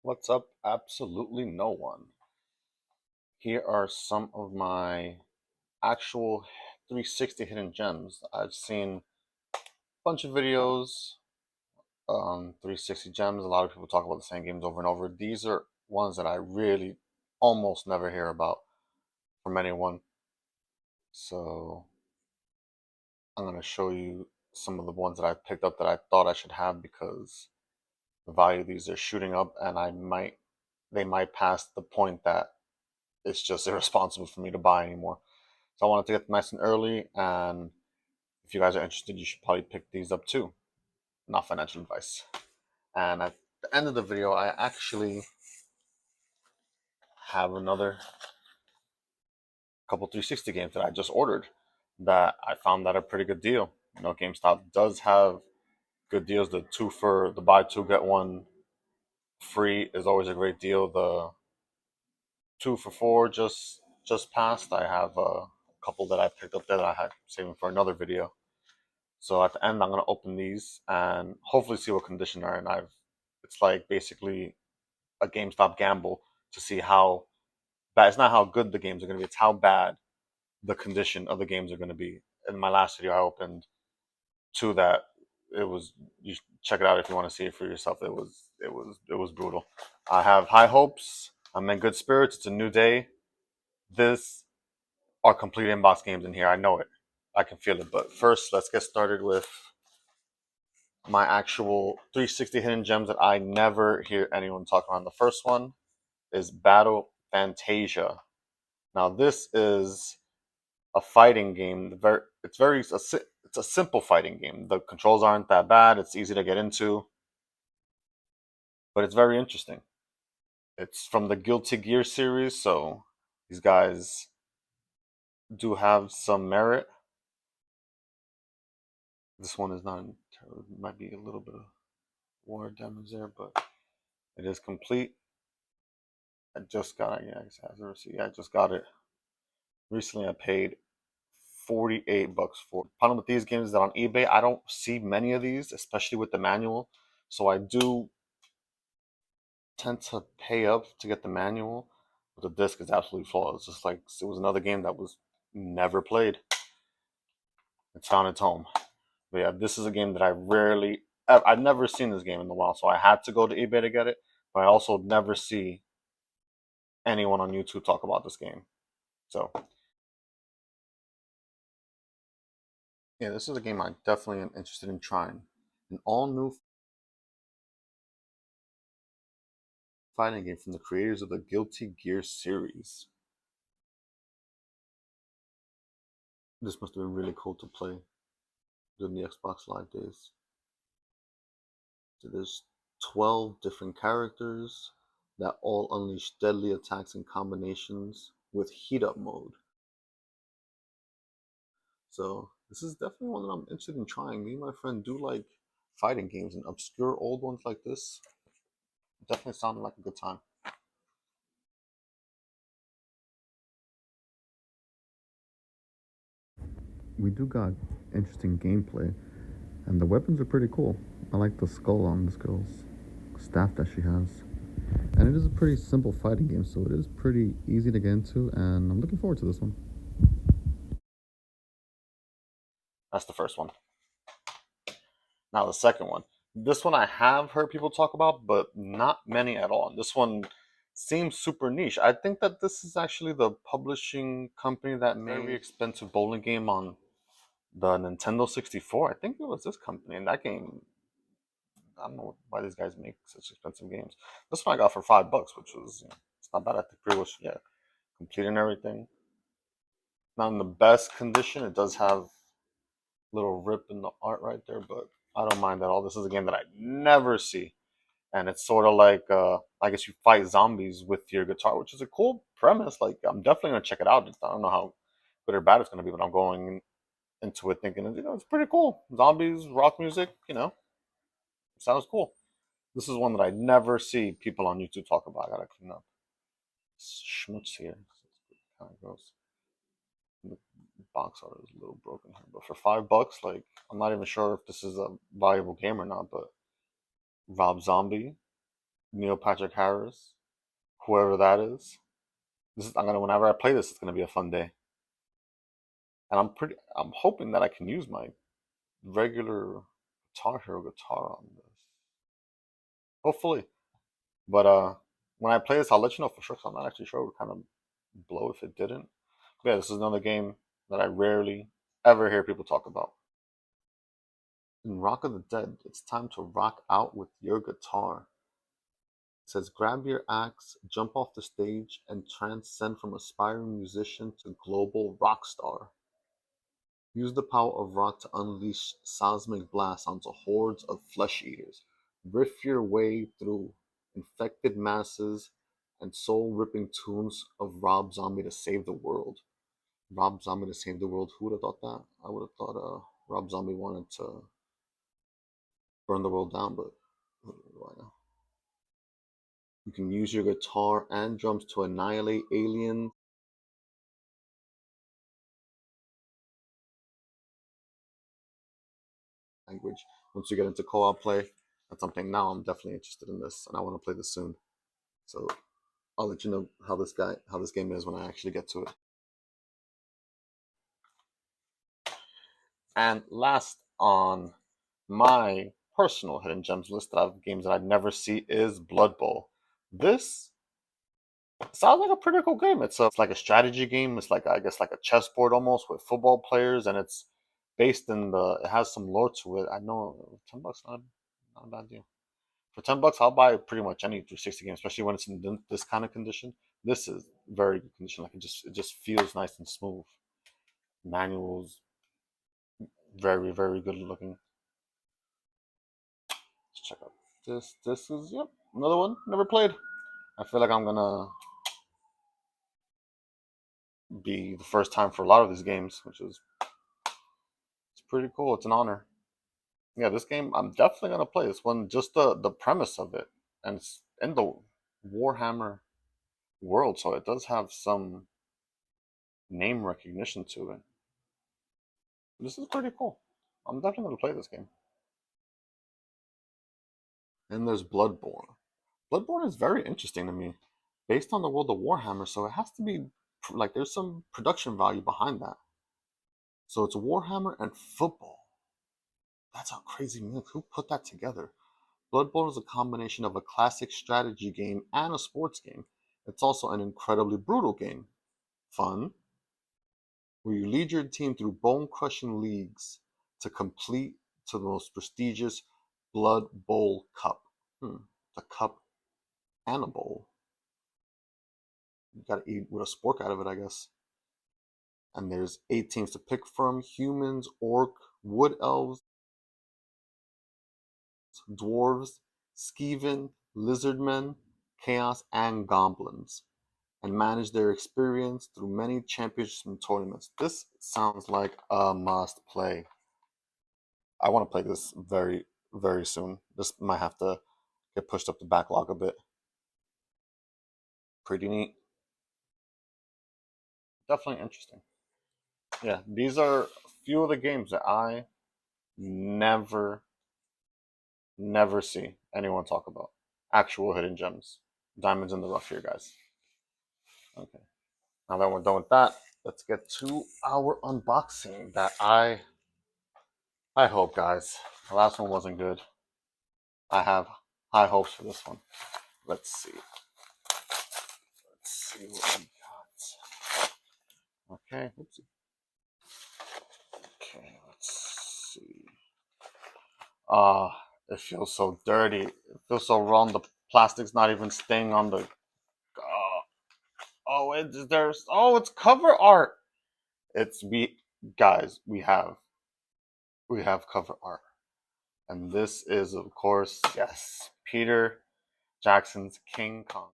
What's up? Absolutely no one. Here are some of my actual 360 hidden gems. I've seen a bunch of videos on 360 gems. A lot of people talk about the same games over and over. These are ones that I really almost never hear about from anyone. So I'm going to show you some of the ones that I picked up that I thought I should have because the value of these are shooting up and they might pass the point that it's just irresponsible for me to buy anymore. So I wanted to get them nice and early, and if you guys are interested, you should probably pick these up too. Not financial advice. And at the end of the video, I actually have another couple 360 games that I just ordered that I found at a pretty good deal. GameStop does have good deals. The buy two get one free is always a great deal. The 2 for 4 just passed. I have a couple that I picked up there that I had saving for another video. So at the end, I'm gonna open these and hopefully see what condition they're in. It's like basically a GameStop gamble to see how bad. It's not how good the games are gonna be. It's how bad the condition of the games are gonna be. In my last video, I opened two that it was. You should check it out if you want to see it for yourself. It was brutal. I have high hopes. I'm in good spirits. It's a new day. This are complete inbox games in here. I know it. I can feel it. But first, let's get started with my actual 360 hidden gems that I never hear anyone talk about. The first one is Battle Fantasia. Now this is a fighting game. It's a simple fighting game. The controls aren't that bad. It's easy to get into, but it's very interesting. It's from the Guilty Gear series, so these guys do have some merit. This one is not. It might be a little bit of water damage there, but it is complete. I just got it. Yeah, I just got it recently. I paid $48 for it. Problem with these games is that on eBay I don't see many of these, especially with the manual. So I do tend to pay up to get the manual. But the disc is absolutely flawless. Just like it was another game that was never played. It's found its home. But yeah, this is a game that I've never seen this game in a while, so I had to go to eBay to get it. But I also never see anyone on YouTube talk about this game. So yeah, this is a game I definitely am interested in trying. An all new fighting game from the creators of the Guilty Gear series. This must have been really cool to play during the Xbox Live days. So there's 12 different characters that all unleash deadly attacks and combinations with heat up mode. So this is definitely one that I'm interested in trying. Me and my friend do like fighting games, and obscure old ones like this definitely sounded like a good time. We do got interesting gameplay, and the weapons are pretty cool. I like the skull on this girl's staff that she has. And it is a pretty simple fighting game, so it is pretty easy to get into, and I'm looking forward to this one. That's the first one. Now the second one. This one I have heard people talk about, but not many at all. And this one seems super niche. I think that this is actually the publishing company that made a very expensive bowling game on the Nintendo 64. I think it was this company, and that game, I don't know why these guys make such expensive games. This one I got for $5, which was, it's not bad. I think pretty much, yeah, complete and everything. Not in the best condition. It does have a little rip in the art right there, but I don't mind that all. This is a game that I never see, and it's sort of like I guess you fight zombies with your guitar, which is a cool premise. Like I'm definitely gonna check it out. I don't know how good or bad it's gonna be, but I'm going into it thinking it's pretty cool. Zombies, rock music, sounds cool. This is one that I never see people on YouTube talk about. I gotta clean up schmutz here. It's kind of gross. The box art is a little broken here, but for $5, like I'm not even sure if this is a valuable game or not. But Rob Zombie, Neil Patrick Harris, whoever that is. Whenever I play this, it's gonna be a fun day. And I'm hoping that I can use my regular Guitar Hero guitar on this. Hopefully. But when I play this, I'll let you know for sure. Cause I'm not actually sure it would kind of blow if it didn't. But yeah, this is another game that I rarely ever hear people talk about. In Rock of the Dead, it's time to rock out with your guitar. It says grab your axe, jump off the stage, and transcend from aspiring musician to global rock star. Use the power of rock to unleash seismic blasts onto hordes of flesh eaters. Riff your way through infected masses and soul ripping tunes of Rob Zombie to save the world. Rob Zombie to save the world. Who would have thought that? I would have thought Rob Zombie wanted to burn the world down, but why not? You can use your guitar and drums to annihilate aliens. Language. Once you get into co-op play, that's something now I'm definitely interested in this, and I want to play this soon. So I'll let you know how this game is when I actually get to it. And last on my personal hidden gems list of games that I'd never see is Blood Bowl. This sounds like a pretty cool game. It's like a strategy game. It's like I guess like a chessboard almost with football players, and it's based in the. It has some lore to it. I know $10 not a bad deal. For $10, I'll buy pretty much any 360 game, especially when it's in this kind of condition. This is very good condition. Like it just feels nice and smooth. Manuals very very good looking. Let's check out this. This is yep another one never played. I feel like I'm gonna be the first time for a lot of these games, which is it's pretty cool. It's an honor. Yeah, this game I'm definitely gonna play this one. Just the premise of it, and it's in the Warhammer world, so it does have some name recognition to it. This is pretty cool. I'm definitely gonna play this game. And there's Bloodborne. Bloodborne is very interesting to me, based on the world of Warhammer. So it has to be like there's some production value behind that. So it's Warhammer and football. That's a crazy mix. Who put that together? Bloodborne is a combination of a classic strategy game and a sports game. It's also an incredibly brutal game. Fun, where you lead your team through bone-crushing leagues to complete to the most prestigious Blood Bowl Cup. The cup and a bowl. You gotta eat with a spork out of it, I guess. And there's 8 teams to pick from: humans, orc, wood elves, dwarves, skeven, lizardmen, chaos, and goblins, and manage their experience through many championships and tournaments. This sounds like a must play. I want to play this very, very soon. This might have to get pushed up the backlog a bit. Pretty neat. Definitely interesting. Yeah, these are a few of the games that I never, never see anyone talk about. Actual hidden gems. Diamonds in the rough here, guys. Okay. Now that we're done with that, let's get to our unboxing that I hope, guys. The last one wasn't good. I have high hopes for this one. Let's see. Let's see what we got. Okay, oopsie. Okay, let's see. It feels so dirty. It feels so wrong. The plastic's not even staying on the. Oh, it's cover art. It's we guys. We have cover art, and this is of course yes, Peter Jackson's King Kong.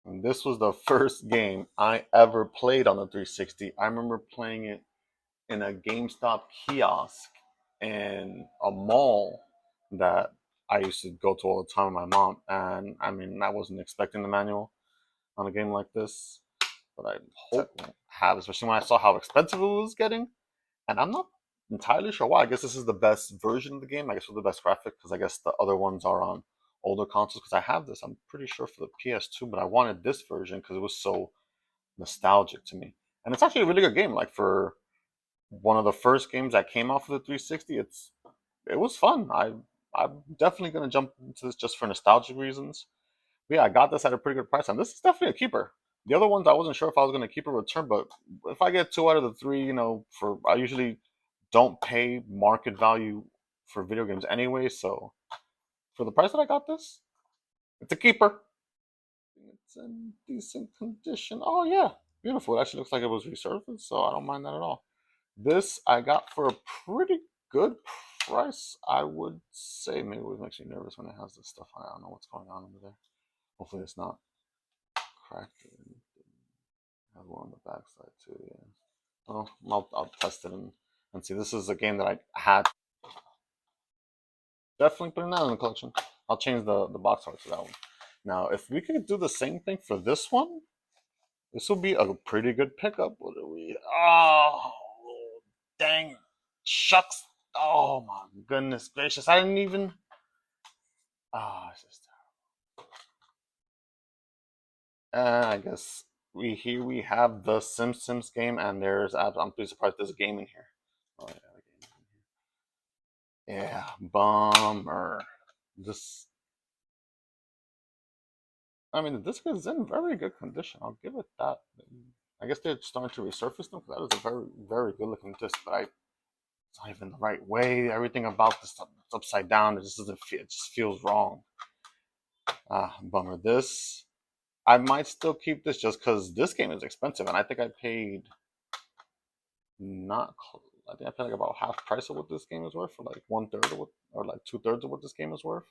And this was the first game I ever played on the 360. I remember playing it in a GameStop kiosk in a mall that I used to go to all the time with my mom. And I mean, I wasn't expecting the manual on a game like this, but I hope to have, especially when I saw how expensive it was getting. And I'm not entirely sure why. I guess this is the best version of the game. I guess with the best graphic, because I guess the other ones are on older consoles because I have this. I'm pretty sure for the PS2, but I wanted this version because it was so nostalgic to me. And it's actually a really good game. Like for one of the first games that came out for the 360, it was fun. I'm definitely gonna jump into this just for nostalgic reasons. But yeah, I got this at a pretty good price, and this is definitely a keeper. The other ones I wasn't sure if I was gonna keep or return, but if I get two out of the three, for I usually don't pay market value for video games anyway, so for the price that I got this, it's a keeper. It's in decent condition. Oh yeah, beautiful. It actually looks like it was resurfaced, so I don't mind that at all. This I got for a pretty good price, I would say. Maybe it makes me nervous when it has this stuff on it. I don't know what's going on over there. Hopefully it's not cracked. It has one on the back side too, yeah. Well, I'll test it and see. This is a game that I had. Definitely putting that in the collection. I'll change the box art to that one. Now, if we could do the same thing for this one, this will be a pretty good pickup. What do we? Oh, dang. Shucks. Oh, my goodness gracious. I didn't even. Ah, it's just terrible. I guess we have the Simpsons game, and I'm pretty surprised there's a game in here. Oh, yeah, a game in here. Yeah, bummer. This I mean, the disc is in very good condition. I'll give it that. I guess they're starting to resurface them because that is a very, very good looking disc. But it's not even the right way. Everything about this stuff is upside down. It just doesn't feel. It just feels wrong. Bummer. This I might still keep this just because this game is expensive, and I think I paid not. I think I paid like about half price of what this game is worth, for like one third of what, or like two thirds of what this game is worth.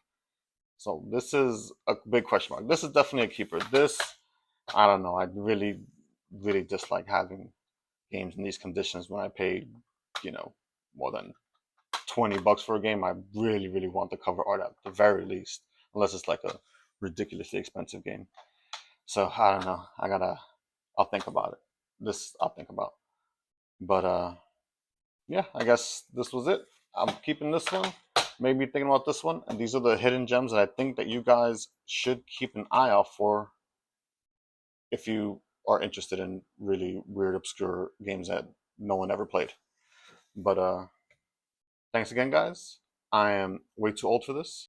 So this is a big question mark. This is definitely a keeper. This, I don't know. I really, really dislike having games in these conditions when I paid, you know, more than $20 for a game. I really, really want the cover art at the very least, unless it's like a ridiculously expensive game. So I don't know. I'll think about it. This I'll think about. But yeah, I guess this was it. I'm keeping this one. Maybe thinking about this one. And these are the hidden gems that I think that you guys should keep an eye out for if you are interested in really weird, obscure games that no one ever played. But thanks again, guys. I am way too old for this.